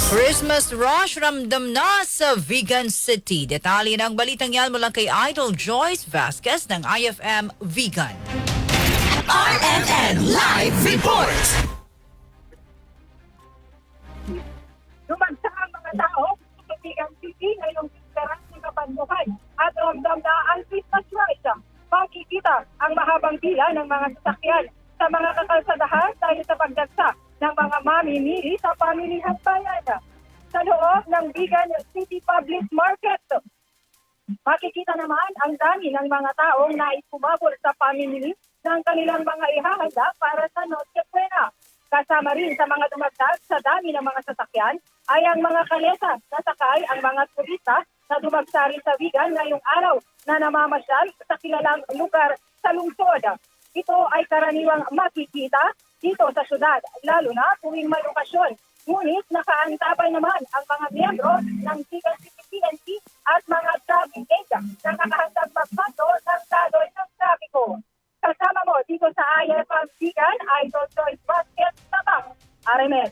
Christmas rush ramdam na sa Vegan City. Detalye ng balitang yan mula kay Idol Joyce Vasquez ng IFM Vegan. RMN Live Report! Lumagsa ang mga tao sa Vegan City ngayong bisperas ng Kapagbuhay at ramdam na ang Christmas rush. Makikita ang mahabang pila ng mga sasakyan sa mga kakalsadahan dahil sa pagdagsa ng mga mamimili sa pamilihang bayan. Sa loob ng Vegan City Public Market, makikita naman ang dami ng mga taong naisumabol sa pamimili ng kanilang mga ihahanda para sa Noche Buena. Kasama rin sa mga dumagdag sa dami ng mga sasakyan ay ang mga kalesa na sakay ang mga turista na dumagsa rin sa Vegan ngayong araw na namamasyal sa kilalang lugar sa lungsod. Ito ay karaniwang makikita dito sa syudad, lalo na tuwing may okasyon. Ngunit nakaantabay naman ang mga miyembro ng Vegan City PNP at mga traffic agents na nakahandang magmando ng daloy ng trapiko. Kasama mo dito sa IFM Vegan, Idol Joyce Vasquez, Tabang, RMN.